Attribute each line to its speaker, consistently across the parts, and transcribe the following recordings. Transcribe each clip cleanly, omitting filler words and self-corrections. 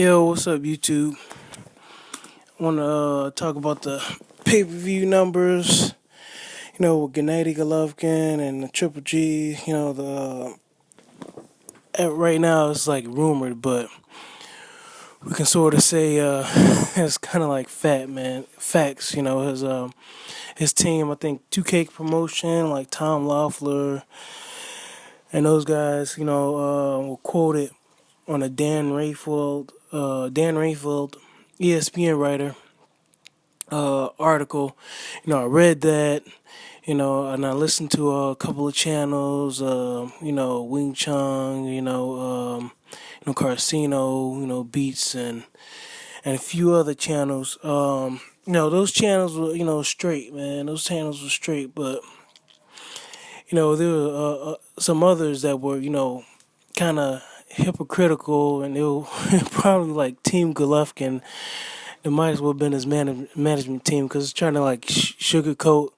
Speaker 1: Yo, what's up, YouTube? I want to talk about the pay-per-view numbers. With Gennady Golovkin and the Triple G. Right now it's like rumored, but we can sort of say it's kind of like facts. His team. I think 2K Promotion, like Tom Loeffler and those guys. Were quoted on a Dan Rayfield, ESPN writer article. I read that. And I listened to a couple of channels. Wing Chun. Carcino. Beats and a few other channels. Those channels were straight, man. Those channels were straight, but there were some others that were kind of hypocritical, and they were probably like Team Golovkin. It might as well have been his management team because it's trying to like sugarcoat,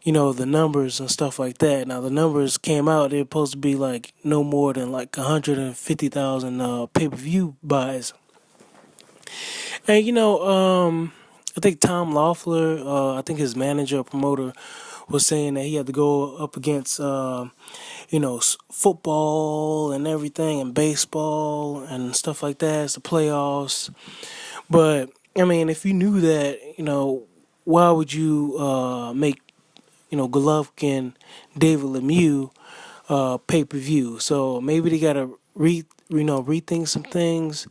Speaker 1: the numbers and stuff like that. Now the numbers came out; they're supposed to be like no more than like 150,000 pay-per-view buys. And I think Tom Loeffler, I think his manager or promoter, was saying that he had to go up against football and everything, and baseball and stuff like that. It's the playoffs. But I mean, if you knew that, why would you make Golovkin, David Lemieux pay per view? So maybe they gotta rethink some things.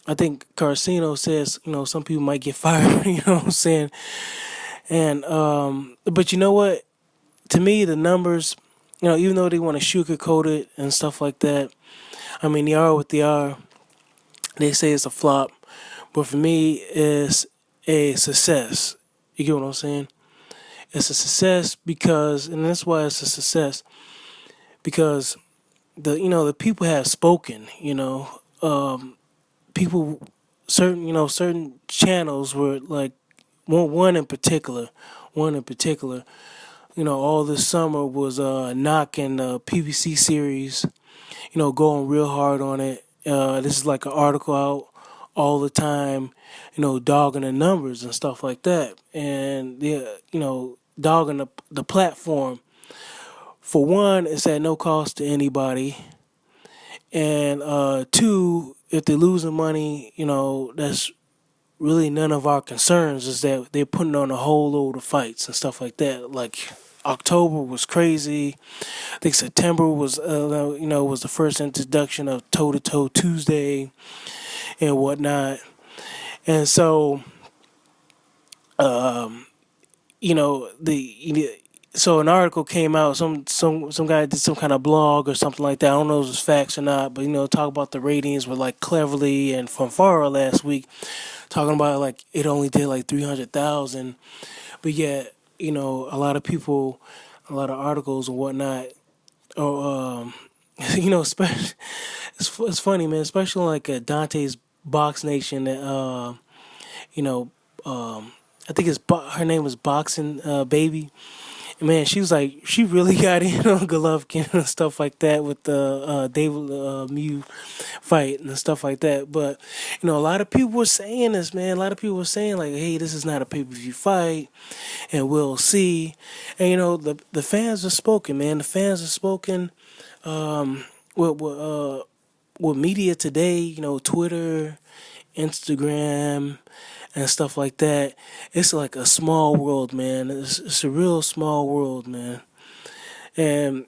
Speaker 1: I think Carcino says some people might get fired. You know what I'm saying? And but you know what? To me, the numbers, even though they want to sugarcoat it and stuff like that, I mean, they are what they are. They say it's a flop, but for me, it's a success. You get what I'm saying? It's a success because, and that's why it's a success, because the people have spoken. People, certain channels were like one in particular, all this summer was knocking the PPC series, going real hard on it. This is like an article out all the time, dogging the numbers and stuff like that. And, yeah, dogging the platform. For one, it's at no cost to anybody. And two, if they're losing money, that's really none of our concerns. Is that they're putting on a whole load of fights and stuff like that. Like October was crazy. I think September was was the first introduction of Toe to Toe Tuesday and whatnot. And so so an article came out. Some guy did some kind of blog or something like that. I don't know if it was facts or not, but talk about the ratings with like Cleverly and Fanfara last week, talking about like it only did like 300,000, but yet a lot of people, a lot of articles and whatnot, or especially it's funny, man, especially like Dante's Box Nation that you know I think her name was Boxing Baby. Man, she was like, she really got in on Golovkin and stuff like that with the David Mew fight and stuff like that. But, a lot of people were saying this, man. A lot of people were saying, like, hey, this is not a pay-per-view fight, and we'll see. And, the fans are spoken, man. The fans are spoken with media today, Twitter, Instagram, and stuff like that. It's like a small world, man. It's a real small world, man. And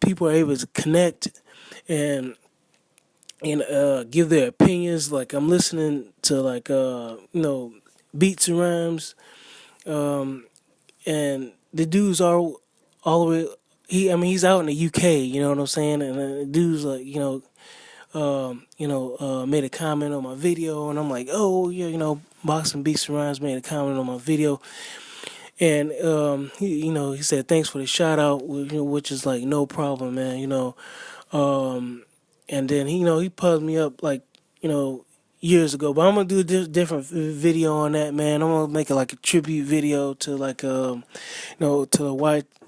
Speaker 1: people are able to connect and give their opinions. Like I'm listening to like beats and rhymes, and the dudes are all the way. He's out in the UK. You know what I'm saying? And the dudes like made a comment on my video, and I'm like, oh yeah, Boxing Beats and Rhymes made a comment on my video, and he said thanks for the shout out, which is like no problem, man, and then he puzzled me up like years ago, but I'm gonna do a different video on that, man. I'm gonna make it like a tribute video to like to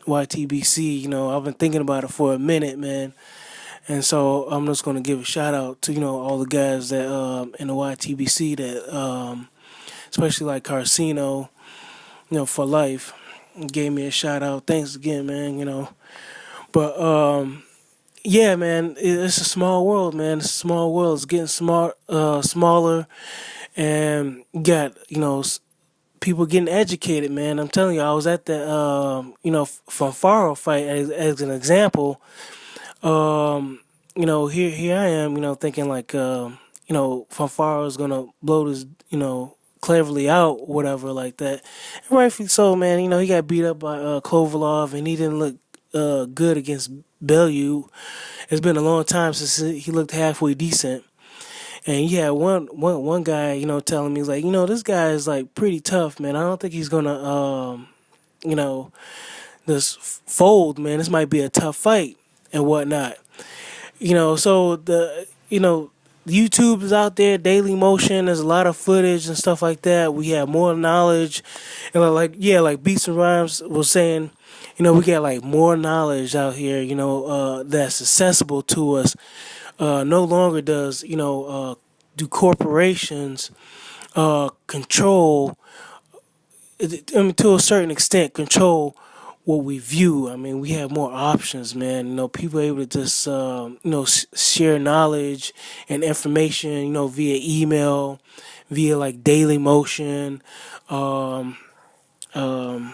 Speaker 1: YTBC. I've been thinking about it for a minute, man. And so I'm just gonna give a shout out to all the guys that in the YTBC that especially like Carcino, for life, gave me a shout out. Thanks again, man. But yeah, man, it's a small world, man. It's a small world. It's getting smaller, and you got people getting educated, man. I'm telling you, I was at the Fanfaro fight as an example. Here I am, thinking like Fanfaro is gonna blow this, cleverly out, whatever, like that. And rightfully so, man. He got beat up by Kovalov, and he didn't look good against Bellew. It's been a long time since he looked halfway decent. And you had one guy, telling me, he's like, this guy is like pretty tough, man. I don't think he's gonna, you know, just fold, man. This might be a tough fight and whatnot. So YouTube is out there, Daily Motion. There's a lot of footage and stuff like that. We have more knowledge, and like Beats and Rhymes was saying, we got like more knowledge out here. That's accessible to us. No longer does do corporations control. I mean, to a certain extent, control what we view. I mean, we have more options, man. People are able to just share knowledge and information, via email, via like Daily Motion, um, um,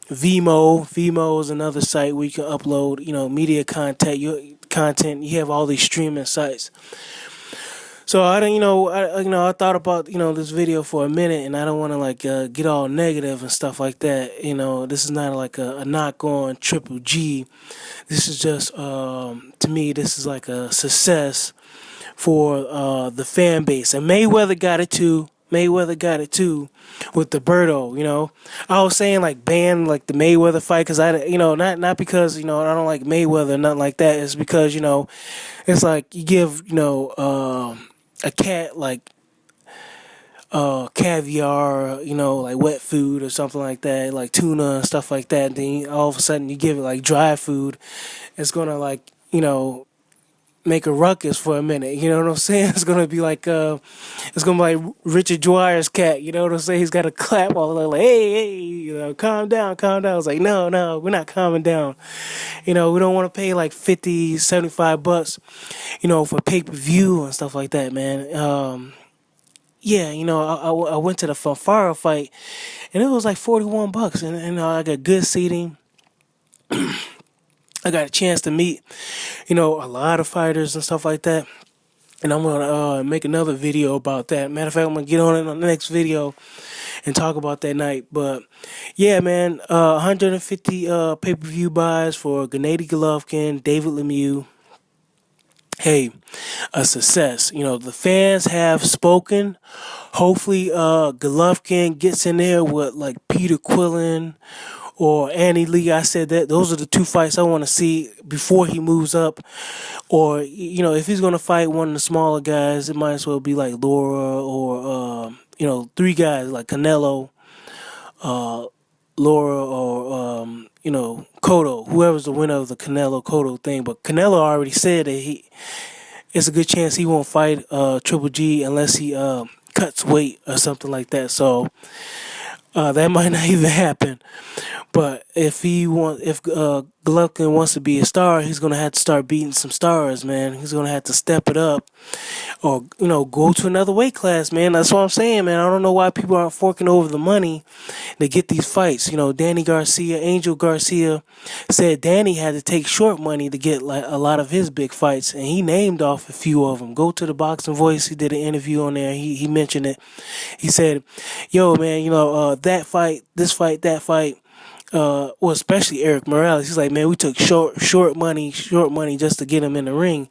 Speaker 1: Vimo is another site where you can upload, media content. You have all these streaming sites. So I don't, I thought about this video for a minute, and I don't want to like get all negative and stuff like that. This is not like a knock on Triple G. This is just to me, this is like a success for the fan base, and Mayweather got it too. Mayweather got it too with the Berto. I was saying like ban like the Mayweather fight because not because I don't like Mayweather or nothing like that. It's because it's like you give a cat like caviar, like wet food or something like that, like tuna and stuff like that. Then all of a sudden you give it like dry food, it's gonna like make a ruckus for a minute. You know what I'm saying? It's gonna be like it's gonna be like Richard Dwyer's cat. You know what I'm saying? He's got to clap all the like, hey, calm down, calm down. It's like no, we're not calming down. We don't want to pay like 50, $75, for pay-per-view and stuff like that, man. Yeah, I went to the Fanfaro fight, and it was like $41, and I got good seating. I got a chance to meet, a lot of fighters and stuff like that. And I'm gonna make another video about that. Matter of fact, I'm gonna get on it on the next video and talk about that night. But yeah, man, 150 pay-per-view buys for Gennady Golovkin, David Lemieux. Hey, a success. The fans have spoken. Hopefully, Golovkin gets in there with like Peter Quillen or Andy Lee. I said that those are the two fights I want to see before he moves up. Or if he's gonna fight one of the smaller guys, it might as well be like Laura or three guys like Canelo, Laura, or Cotto, whoever's the winner of the Canelo Cotto thing. But Canelo already said that it's a good chance he won't fight Triple G unless he cuts weight or something like that. So that might not even happen. But if Golovkin wants to be a star, he's gonna have to start beating some stars, man. He's gonna have to step it up, or go to another weight class, man. That's what I'm saying, man. I don't know why people aren't forking over the money to get these fights. Danny Garcia, Angel Garcia said Danny had to take short money to get like a lot of his big fights, and he named off a few of them. Go to the Boxing Voice. He did an interview on there. He mentioned it. He said, "Yo, man, that fight, this fight, that fight." Well, especially Eric Morales. He's like, man, we took short money just to get him in the ring.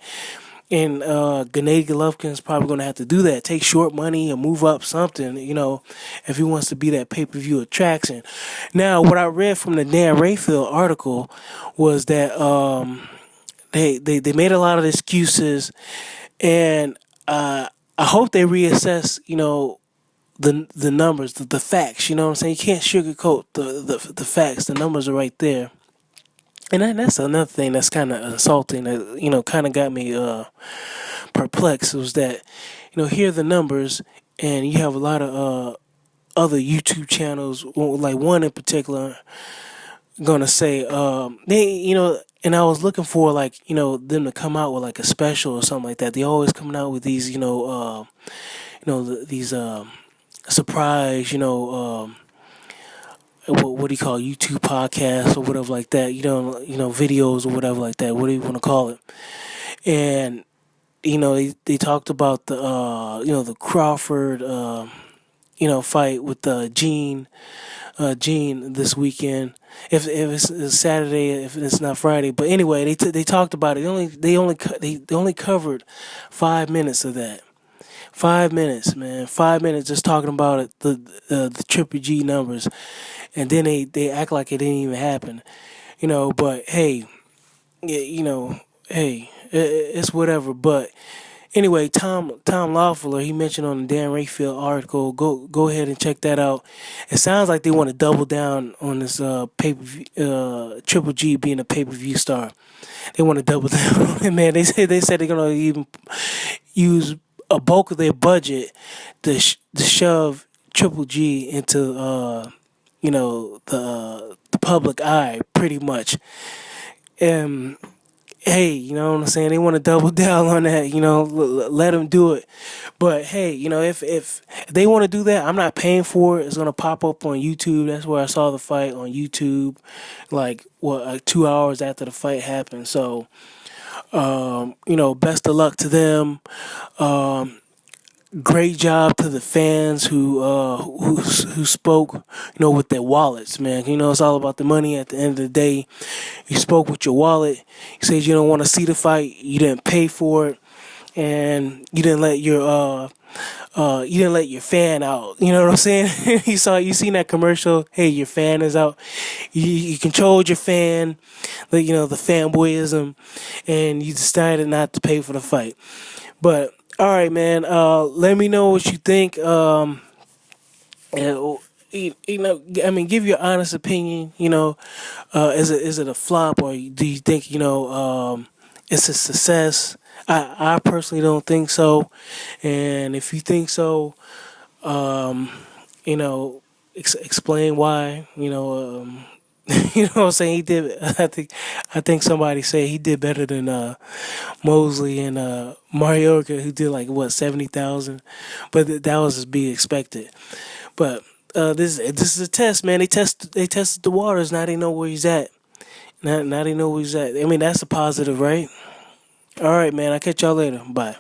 Speaker 1: And Gennady Golovkin's probably going to have to do that. Take short money and move up something, if he wants to be that pay-per-view attraction. Now, what I read from the Dan Rayfield article was that they made a lot of excuses, and I hope they reassess, the numbers, the facts. You know what I'm saying? You can't sugarcoat the facts. The numbers are right there. And that's another thing that's kind of insulting. That kind of got me perplexed. Was that here are the numbers, and you have a lot of other YouTube channels, like one in particular, gonna say they and I was looking for like them to come out with like a special or something like that. They always coming out with these these surprise what do you call it, YouTube podcasts or whatever like that. Videos or whatever like that. What do you want to call it? And they talked about the the Crawford fight with Gene this weekend. If it's Saturday, if it's not Friday, but anyway, they talked about it. They only covered 5 minutes of that. 5 minutes, man. 5 minutes just talking about it, the Triple G numbers, and then they act like it didn't even happen. But hey, yeah, hey, it's whatever. But anyway, Tom Loeffler, he mentioned on the Dan Rayfield article. Go ahead and check that out. It sounds like they want to double down on this Triple G being a pay-per-view star. They want to double down on it, man. They said they're gonna even use a bulk of their budget to shove Triple G into the public eye, pretty much. And hey, you know what I'm saying? They want to double down on that. Let them do it. But hey, if they want to do that, I'm not paying for it. It's gonna pop up on YouTube. That's where I saw the fight on YouTube, like 2 hours after the fight happened. So, best of luck to them. Um, Great job to the fans who spoke, with their wallets, man. It's all about the money at the end of the day. You spoke with your wallet. You said you don't want to see the fight. You didn't pay for it, and you didn't let your fan out. You know what I'm saying? You seen that commercial? Hey, your fan is out. You controlled your fan, the fanboyism, and you decided not to pay for the fight. But all right, man. Let me know what you think. And, I mean, give your honest opinion. Is it a flop, or do you think it's a success? I personally don't think so. And if you think so, um, you know, explain why. You know what I'm saying? He did. I think somebody said he did better than Mosley and Marioka, who did like what 70,000, but that was to be expected. But this is a test, man. They tested the waters. Now they know where he's at. Now they know where he's at. I mean, that's a positive, right? All right, man. I'll catch y'all later. Bye.